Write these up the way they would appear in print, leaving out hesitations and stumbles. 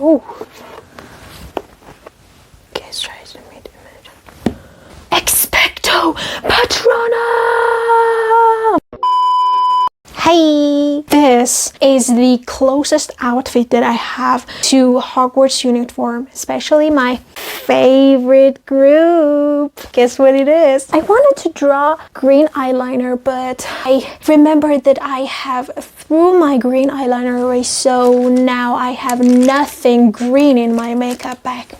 Oh. Guess try to meet image. Expecto Patronum! Hey! This is the closest outfit that I have to Hogwarts uniform, especially my favorite group. Guess what it is? I wanted to draw green eyeliner, but I remembered that I have threw my green eyeliner away, so now I have nothing green in my makeup bag.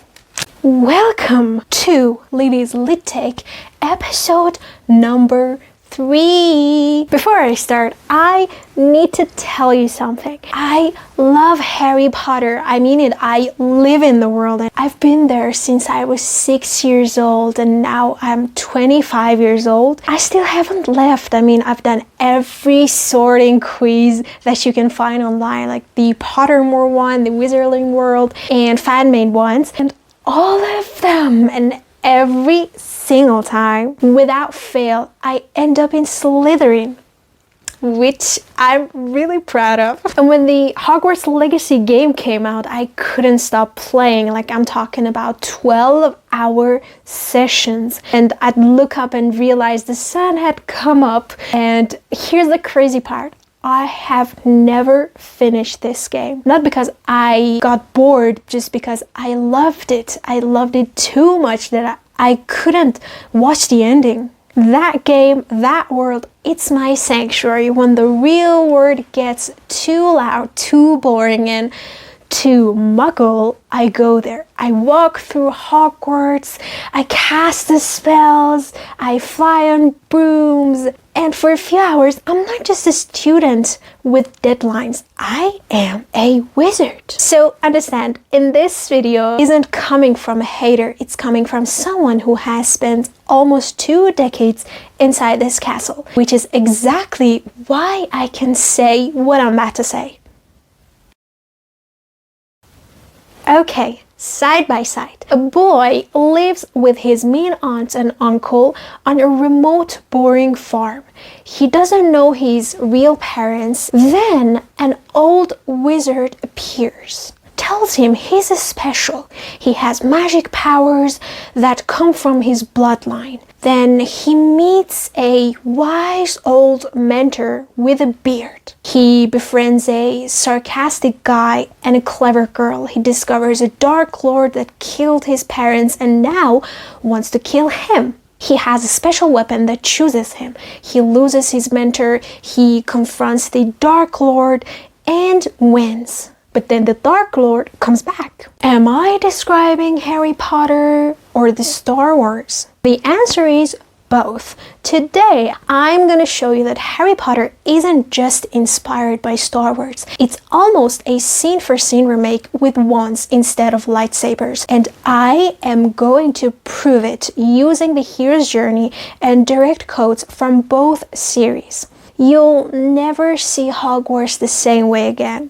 Welcome to Lily's Lit Take, episode number 3. Before I start, I need to tell you something. I love Harry Potter. I mean it. I live in the world, and I've been there since I was 6 years old, and now I'm 25 years old. I still haven't left. I mean, I've done every sorting quiz that you can find online, like the Pottermore one, the Wizarding World, and fan-made ones, and all of them, and every single time, without fail, I end up in Slytherin, which I'm really proud of. And when the Hogwarts Legacy game came out, I couldn't stop playing. Like, I'm talking about 12-hour sessions. And I'd look up and realize the sun had come up. And here's the crazy part. I have never finished this game. Not because I got bored, just because I loved it. I loved it too much that I couldn't watch the ending. That game, that world, it's my sanctuary. When the real world gets too loud, too boring, and too Muggle, I go there. I walk through Hogwarts, I cast the spells, I fly on brooms, and for a few hours, I'm not just a student with deadlines, I am a wizard. So understand, in this video isn't coming from a hater, it's coming from someone who has spent almost 2 decades inside this castle, which is exactly why I can say what I'm about to say. Okay, side by side. A boy lives with his mean aunt and uncle on a remote, boring farm. He doesn't know his real parents. Then an old wizard appears, tells him he's special. He has magic powers that come from his bloodline. Then he meets a wise old mentor with a beard. He befriends a sarcastic guy and a clever girl. He discovers a dark lord that killed his parents and now wants to kill him. He has a special weapon that chooses him. He loses his mentor. He confronts the Dark Lord and wins. But then the Dark Lord comes back. Am I describing Harry Potter or the Star Wars? The answer is both. Today, I'm gonna show you that Harry Potter isn't just inspired by Star Wars. It's almost a scene-for-scene remake with wands instead of lightsabers. And I am going to prove it using the hero's journey and direct quotes from both series. You'll never see Hogwarts the same way again.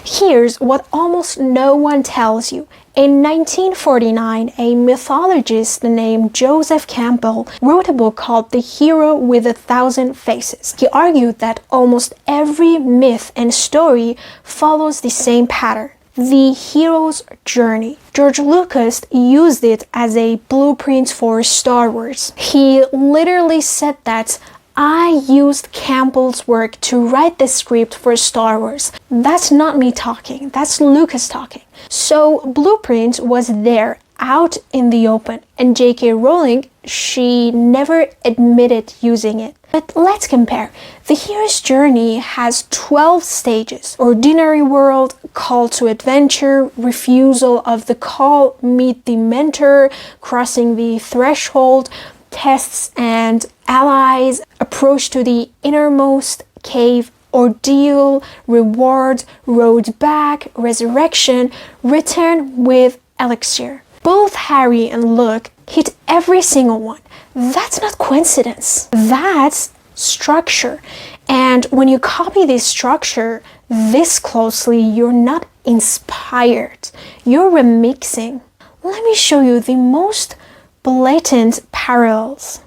Here's what almost no one tells you. In 1949, a mythologist named Joseph Campbell wrote a book called The Hero with 1,000 Faces. He argued that almost every myth and story follows the same pattern, the hero's journey. George Lucas used it as a blueprint for Star Wars. He literally said that I used Campbell's work to write the script for Star Wars. That's not me talking, that's Lucas talking. So Blueprint was there, out in the open, and J.K. Rowling, she never admitted using it. But let's compare. The hero's journey has 12 stages. Ordinary world, call to adventure, refusal of the call, meet the mentor, crossing the threshold, tests and allies, approach to the innermost cave, ordeal, reward, road back, resurrection, return with elixir. Both Harry and Luke hit every single one. That's not coincidence. That's structure. And when you copy this structure this closely, you're not inspired. You're remixing. Let me show you the most blatant parallels.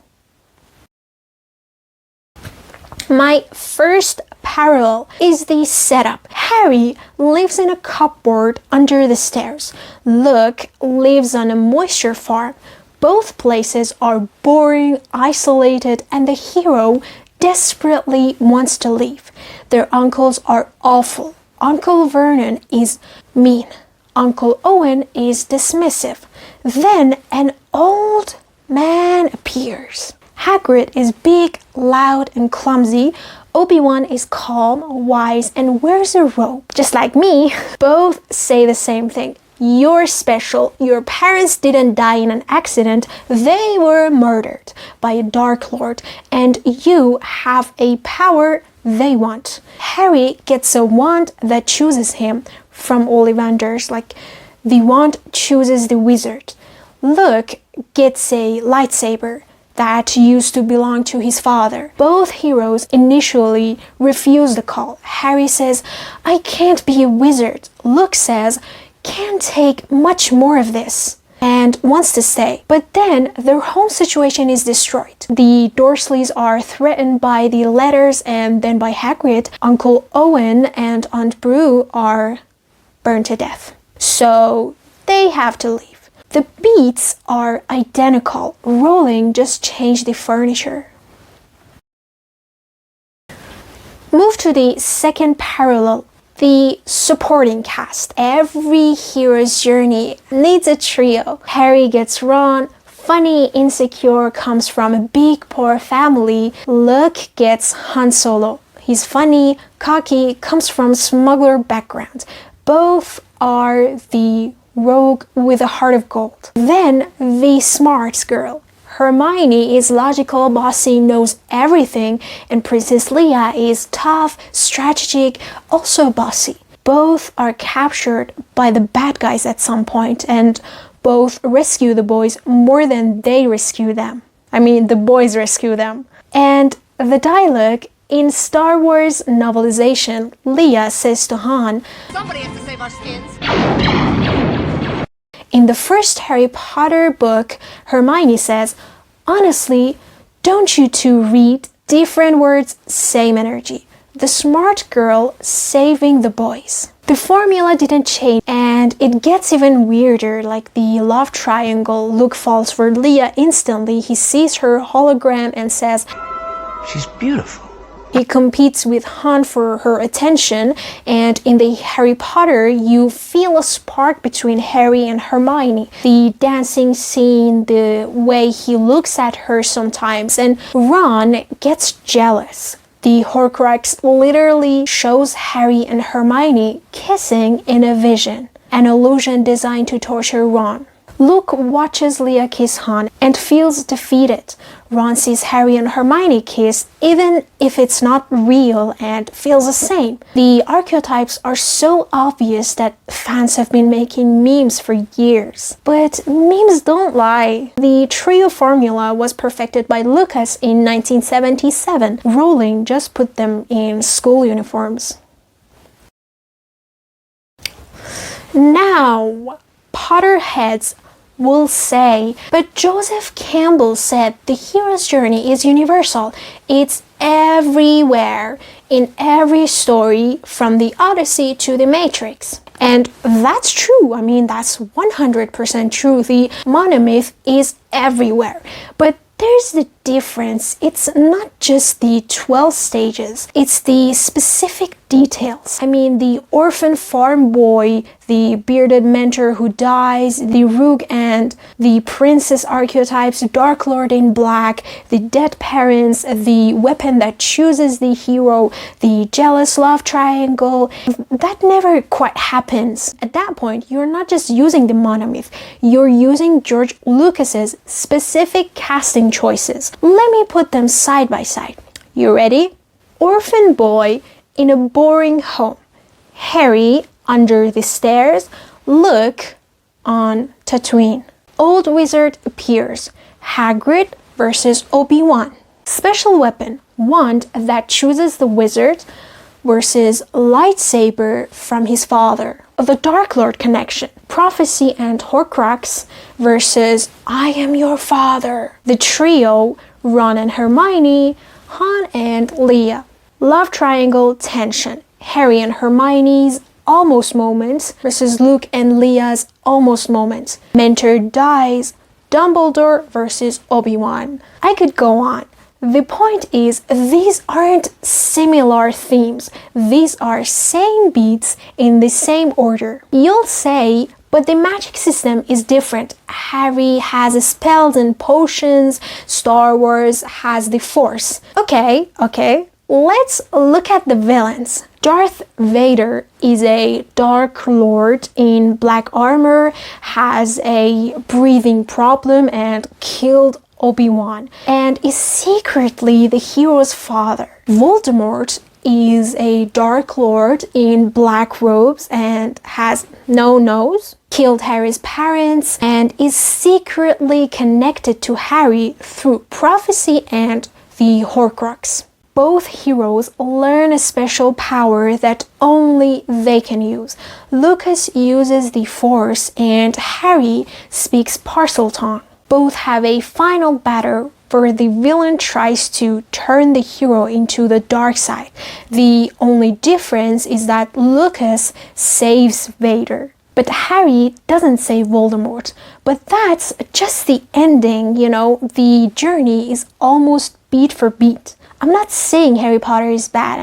My first parallel is the setup. Harry lives in a cupboard under the stairs. Luke lives on a moisture farm. Both places are boring, isolated, and the hero desperately wants to leave. Their uncles are awful. Uncle Vernon is mean. Uncle Owen is dismissive. Then an old man appears. Hagrid is big, loud, and clumsy. Obi-Wan is calm, wise, and wears a robe. Just like me, both say the same thing. You're special. Your parents didn't die in an accident. They were murdered by a Dark Lord, and you have a power they want. Harry gets a wand that chooses him from Ollivanders, like the wand chooses the wizard. Luke gets a lightsaber that used to belong to his father. Both heroes initially refuse the call. Harry says, I can't be a wizard. Luke says, can't take much more of this, and wants to stay. But then their home situation is destroyed. The Dursleys are threatened by the letters and then by Hagrid. Uncle Owen and Aunt Beru are burned to death. So they have to leave. The beats are identical. Rowling just changed the furniture. Move to the second parallel. The supporting cast. Every hero's journey needs a trio. Harry gets Ron. Funny, insecure, comes from a big, poor family. Luke gets Han Solo. He's funny, cocky, comes from smuggler background. Both are the rogue with a heart of gold. Then the smarts girl. Hermione is logical, bossy, knows everything, and Princess Leia is tough, strategic, also bossy. Both are captured by the bad guys at some point, and both rescue the boys more than they rescue them. I mean, the boys rescue them. And the dialogue in Star Wars novelization, Leia says to Han, somebody has to save our skins. In the first Harry Potter book, Hermione says, honestly, don't you two read different words, same energy? The smart girl saving the boys. The formula didn't change, and it gets even weirder, like the love triangle. Luke falls for Leia instantly. He sees her hologram and says, she's beautiful. He competes with Han for her attention, and in the Harry Potter, you feel a spark between Harry and Hermione. The dancing scene, the way he looks at her sometimes, and Ron gets jealous. The Horcrux literally shows Harry and Hermione kissing in a vision, an illusion designed to torture Ron. Luke watches Leia kiss Han and feels defeated. Ron sees Harry and Hermione kiss, even if it's not real, and feels the same. The archetypes are so obvious that fans have been making memes for years. But memes don't lie. The trio formula was perfected by Lucas in 1977. Rowling just put them in school uniforms. Now, Potterheads will say, but Joseph Campbell said the hero's journey is universal. It's everywhere, in every story, from the Odyssey to the Matrix. And that's true. I mean, that's 100% true. The monomyth is everywhere. But there's the difference. It's not just the 12 stages, it's the specific details. I mean, the orphan farm boy, the bearded mentor who dies, the rogue and the princess archetypes, Dark Lord in black, the dead parents, the weapon that chooses the hero, the jealous love triangle. That never quite happens. At that point, you're not just using the monomyth, you're using George Lucas's specific casting choices. Let me put them side by side. You ready? Orphan boy in a boring home. Harry under the stairs. Luke on Tatooine. Old wizard appears. Hagrid versus Obi-Wan. Special weapon. Wand that chooses the wizard versus lightsaber from his father. The Dark Lord connection. Prophecy and Horcrux versus I am your father. The trio, Ron and Hermione, Han and Leia. Love triangle tension. Harry and Hermione's almost moments versus Luke and Leah's almost moments. Mentor dies. Dumbledore versus Obi-Wan. I could go on. The point is, these aren't similar themes. These are same beats in the same order. You'll say, but the magic system is different. Harry has spells and potions. Star Wars has the Force. Okay. Let's look at the villains. Darth Vader is a Dark Lord in black armor, has a breathing problem and killed Obi-Wan, and is secretly the hero's father. Voldemort is a Dark Lord in black robes and has no nose, killed Harry's parents, and is secretly connected to Harry through prophecy and the Horcrux. Both heroes learn a special power that only they can use. Lucas uses the Force and Harry speaks Parseltongue. Both have a final battle where the villain tries to turn the hero into the dark side. The only difference is that Lucas saves Vader. But Harry doesn't save Voldemort. But that's just the ending, the journey is almost beat for beat. I'm not saying Harry Potter is bad.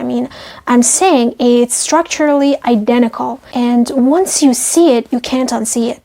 I'm saying it's structurally identical. And once you see it, you can't unsee it.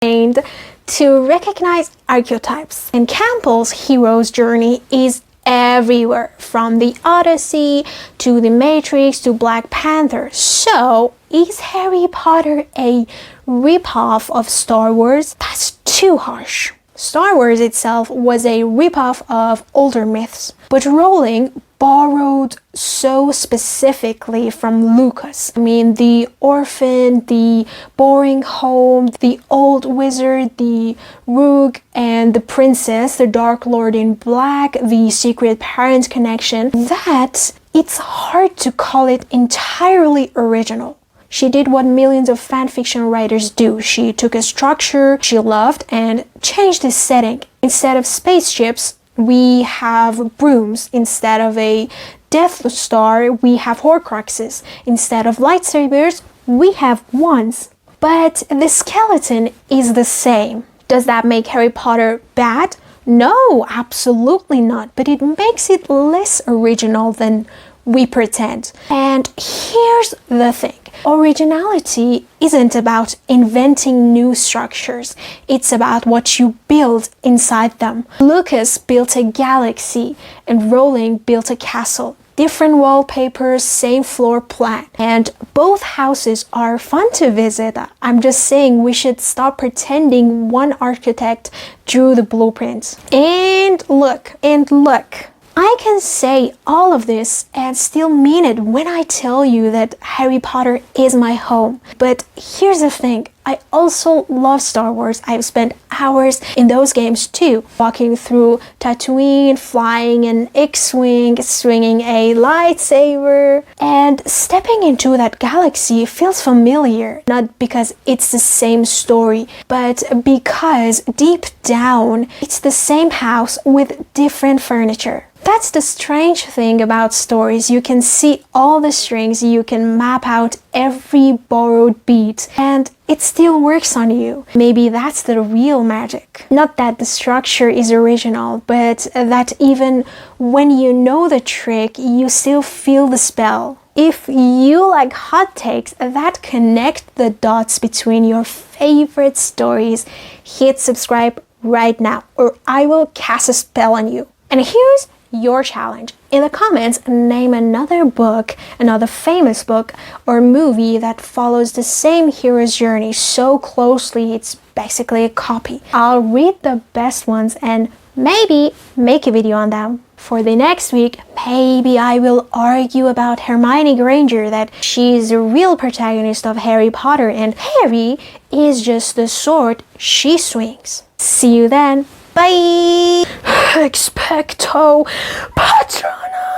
And to recognize archetypes. And Campbell's hero's journey is everywhere, from the Odyssey to the Matrix to Black Panther. So, is Harry Potter a ripoff of Star Wars? That's too harsh. Star Wars itself was a ripoff of older myths, but Rowling borrowed so specifically from Lucas. The orphan, the boring home, the old wizard, the rogue, and the princess, the Dark Lord in black, the secret parent connection, that it's hard to call it entirely original. She did what millions of fanfiction writers do. She took a structure she loved and changed the setting. Instead of spaceships, we have brooms. Instead of a Death Star, we have Horcruxes. Instead of lightsabers, we have wands. But the skeleton is the same. Does that make Harry Potter bad? No, absolutely not. But it makes it less original than we pretend. And here's the thing. Originality isn't about inventing new structures. It's about what you build inside them. Lucas built a galaxy and Rowling built a castle. Different wallpapers, same floor plan. And both houses are fun to visit. I'm just saying we should stop pretending one architect drew the blueprints. And look. I can say all of this and still mean it when I tell you that Harry Potter is my home. But here's the thing, I also love Star Wars. I've spent hours in those games too, walking through Tatooine, flying an X-Wing, swinging a lightsaber, and stepping into that galaxy feels familiar. Not because it's the same story, but because deep down, it's the same house with different furniture. That's the strange thing about stories. You can see all the strings, you can map out every borrowed beat, and it still works on you. Maybe that's the real magic. Not that the structure is original, but that even when you know the trick, you still feel the spell. If you like hot takes that connect the dots between your favorite stories, hit subscribe right now, or I will cast a spell on you. And here's your challenge. In the comments, name another book, another famous book or movie that follows the same hero's journey so closely it's basically a copy. I'll read the best ones and maybe make a video on them. For the next week, maybe I will argue about Hermione Granger, that she's the real protagonist of Harry Potter and Harry is just the sword she swings. See you then. Bye! Expecto Patronum!